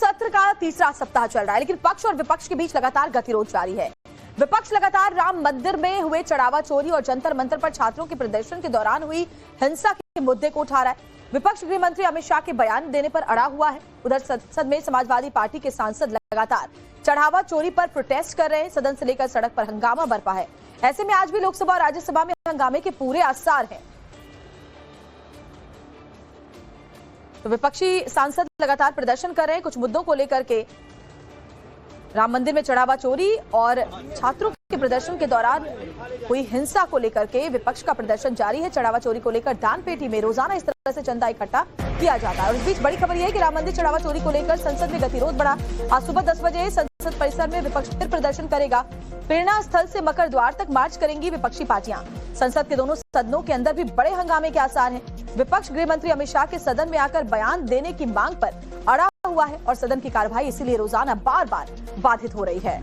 सत्र का तीसरा सप्ताह चल रहा है, लेकिन पक्ष और विपक्ष के बीच लगातार गतिरोध जारी है। विपक्ष लगातार राम मंदिर में हुए चढ़ावा चोरी और जंतर मंतर पर छात्रों के प्रदर्शन के दौरान हुई हिंसा के मुद्दे को उठा रहा है। विपक्ष गृह मंत्री अमित शाह के बयान देने पर अड़ा हुआ है। उधर संसद में समाजवादी पार्टी के सांसद लगातार चढ़ावा चोरी पर प्रोटेस्ट कर रहे हैं। सदन से लेकर सड़क पर हंगामा बरपा है। ऐसे में आज भी लोकसभा और राज्यसभा में हंगामे के पूरे आसार हैं। तो विपक्षी सांसद लगातार प्रदर्शन कर रहे हैं कुछ मुद्दों को लेकर के। राम मंदिर में चढ़ावा चोरी और छात्रों के प्रदर्शन के दौरान हुई हिंसा को लेकर के विपक्ष का प्रदर्शन जारी है। चढ़ावा चोरी को लेकर दान पेटी में रोजाना इस तरह से चंदा इकट्ठा किया जाता है। और इस बीच बड़ी खबर यह है कि राम मंदिर चढ़ावा चोरी को लेकर संसद में गतिरोध बढ़ा। आज सुबह 10 बजे संसद परिसर में विपक्ष फिर प्रदर्शन करेगा। प्रेरणा स्थल से मकर द्वार तक मार्च करेंगी विपक्षी पार्टियां। संसद के दोनों सदनों के अंदर भी बड़े हंगामे के आसार हैं। विपक्ष गृह मंत्री अमित शाह के सदन में आकर बयान देने की मांग पर अड़ा हुआ है और सदन की कार्यवाही इसीलिए रोजाना बार बार बाधित हो रही है।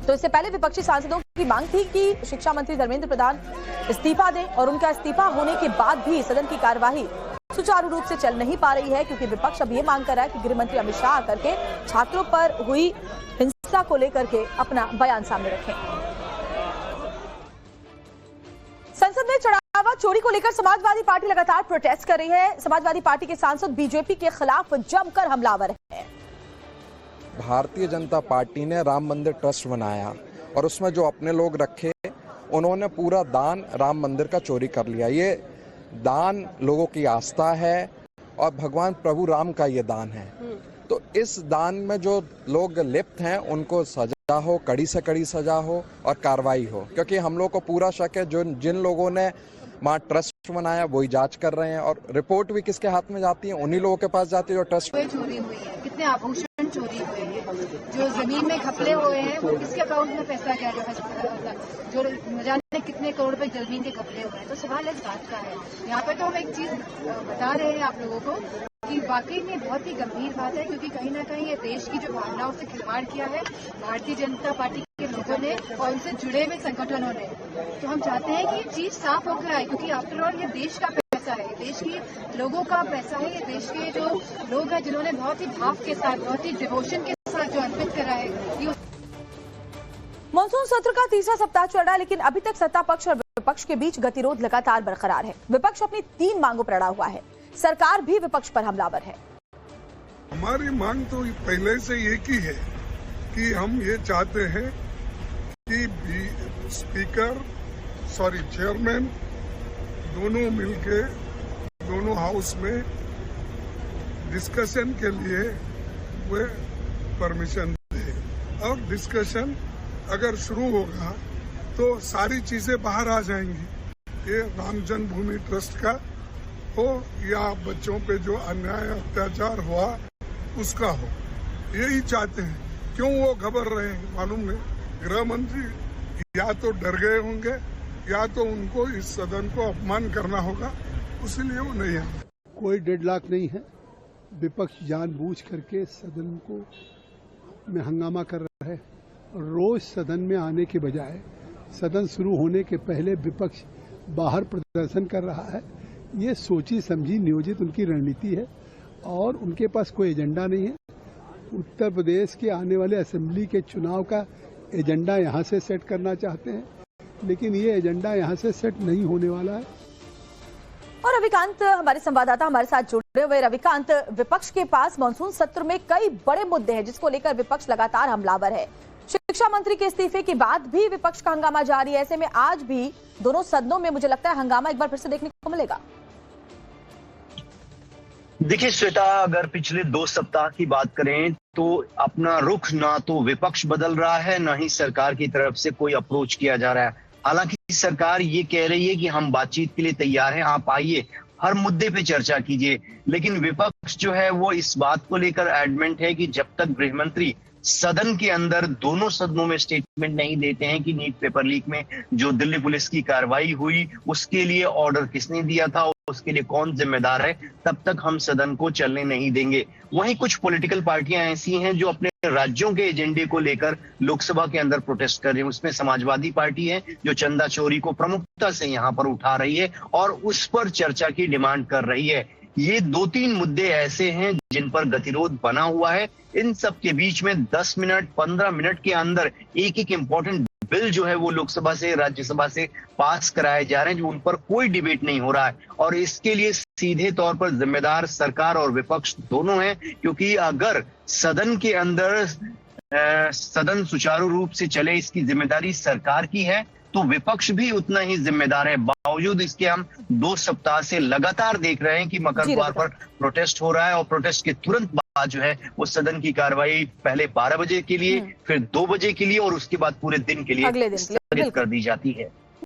तो इससे पहले विपक्षी सांसदों की मांग थी कि शिक्षा मंत्री धर्मेंद्र प्रधान इस्तीफा दें और उनका इस्तीफा होने के बाद भी सदन की कार्यवाही सुचारू रूप से चल नहीं पा रही है, क्योंकि विपक्ष अब ये मांग कर रहा है कि गृह मंत्री अमित शाह आकर के छात्रों पर हुई हिंसा को लेकर के अपना बयान सामने रखें। संसद में चढ़ावा चोरी को लेकर समाजवादी पार्टी लगातार प्रोटेस्ट कर रही है। समाजवादी पार्टी के सांसद बीजेपी के खिलाफ जमकर हमलावर हैं। भारतीय जनता पार्टी ने राम मंदिर ट्रस्ट बनाया और उसमें जो अपने लोग रखे उन्होंने पूरा दान राम मंदिर का चोरी कर लिया। ये दान लोगों की आस्था है और भगवान प्रभु राम का ये दान है। तो इस दान में जो लोग लिप्त हैं उनको सजा हो, कड़ी से कड़ी सजा हो और कार्रवाई हो, क्योंकि हम लोग को पूरा शक है जो जिन लोगों ने वहाँ ट्रस्ट बनाया वही जांच कर रहे हैं और रिपोर्ट भी किसके हाथ में जाती है, उन्हीं लोगों के पास जाती है जो ट्रस्ट चोरी हुई है। कितने आभूषण चोरी हुए हैं, जो जमीन में घपले हुए हैं वो किसके अकाउंट में पैसा गया, जो न जाने कितने करोड़ रुपए जमीन के घपले हुए हैं। तो सवाल इस बात का है। यहाँ पे तो हम एक चीज बता रहे हैं आप लोगों को कि वाकई में बहुत ही गंभीर बात है, क्योंकि कहीं ना कहीं ये देश की जो भावनाओं से खिलवाड़ किया है भारतीय जनता पार्टी के लोगों ने और उनसे जुड़े हुए संगठनों ने। तो हम चाहते हैं कि ये चीज साफ होकर आए, क्योंकि आफ्टर ऑल ये देश का पैसा है, देश के लोगों का पैसा है। ये देश के जो लोग हैं जिन्होंने बहुत ही भाव के साथ, बहुत ही डिवोशन के साथ जो अर्पित करा है। मॉनसून सत्र का तीसरा सप्ताह चल रहा है, लेकिन अभी तक सत्ता पक्ष और विपक्ष के बीच गतिरोध लगातार बरकरार है। विपक्ष अपनी 3 मांगों पर अड़ा हुआ है। सरकार भी विपक्ष पर हमलावर है। हमारी मांग तो पहले से एक ही है कि हम ये चाहते हैं कि चेयरमैन दोनों मिलके दोनों हाउस में डिस्कशन के लिए वे परमिशन दे, और डिस्कशन अगर शुरू होगा तो सारी चीजें बाहर आ जाएंगी। ये राम जन्मभूमि ट्रस्ट का हो या बच्चों पे जो अन्याय अत्याचार हुआ उसका हो, यही चाहते हैं। क्यों वो घबरा रहे हैं मालूम नहीं। गृह मंत्री या तो डर गए होंगे या तो उनको इस सदन को अपमान करना होगा, इसीलिए वो नहीं है। कोई डेडलॉक नहीं है। विपक्ष जानबूझ करके सदन को में हंगामा कर रहा है। रोज सदन में आने के बजाय सदन शुरू होने के पहले विपक्ष बाहर प्रदर्शन कर रहा है। ये सोची समझी नियोजित उनकी रणनीति है और उनके पास कोई एजेंडा नहीं है। उत्तर प्रदेश के आने वाले असेंबली के चुनाव का एजेंडा यहाँ से सेट करना चाहते हैं, लेकिन ये एजेंडा यहाँ से सेट नहीं होने वाला है। और रविकांत हमारे संवाददाता हमारे साथ जुड़े हुए। रविकांत, विपक्ष के पास मानसून सत्र में कई बड़े मुद्दे हैं जिसको लेकर विपक्ष लगातार हमलावर है। शिक्षा मंत्री के इस्तीफे के बाद भी विपक्ष का हंगामा जारी है। ऐसे में आज भी दोनों सदनों में मुझे लगता है हंगामा एक बार फिर से देखने को मिलेगा। देखिए श्वेता, अगर पिछले 2 सप्ताह की बात करें तो अपना रुख ना तो विपक्ष बदल रहा है, ना ही सरकार की तरफ से कोई अप्रोच किया जा रहा है। हालांकि सरकार ये कह रही है कि हम बातचीत के लिए तैयार हैं, आप आइए, हर मुद्दे पे चर्चा कीजिए। लेकिन विपक्ष जो है वो इस बात को लेकर एडमेंट है कि जब तक गृह मंत्री सदन के अंदर दोनों सदनों में स्टेटमेंट नहीं देते हैं कि नीट पेपर लीक में जो दिल्ली पुलिस की कार्रवाई हुई उसके लिए ऑर्डर किसने दिया था, उसके लिए कौन जिम्मेदार है, तब तक हम सदन को चलने नहीं देंगे। वहीं कुछ पॉलिटिकल पार्टियां ऐसी हैं जो अपने राज्यों के एजेंडे को लेकर लोकसभा के अंदर प्रोटेस्ट कर रही है। उसमें समाजवादी पार्टी है जो चंदा चोरी को प्रमुखता से यहाँ पर उठा रही है और उस पर चर्चा की डिमांड कर रही है। ये 2-3 मुद्दे ऐसे हैं जिन पर गतिरोध बना हुआ है। इन सब के बीच में 10 मिनट 15 मिनट के अंदर एक एक इम्पोर्टेंट बिल जो है वो लोकसभा से राज्यसभा से पास कराए जा रहे हैं, जो उन पर कोई डिबेट नहीं हो रहा है। और इसके लिए सीधे तौर पर जिम्मेदार सरकार और विपक्ष दोनों हैं, क्योंकि अगर सदन के अंदर सदन सुचारू रूप से चले इसकी जिम्मेदारी सरकार की है, तो विपक्ष भी उतना ही जिम्मेदार है। बावजूद इसके हम 2 सप्ताह से लगातार देख रहे हैं कि मकर द्वार पर प्रोटेस्ट हो रहा है और प्रोटेस्ट के तुरंत बाद जो है वो सदन की कार्रवाई पहले 12 बजे के लिए, फिर 2 बजे के लिए और उसके बाद पूरे दिन के लिए स्थगित कर दी जाती है।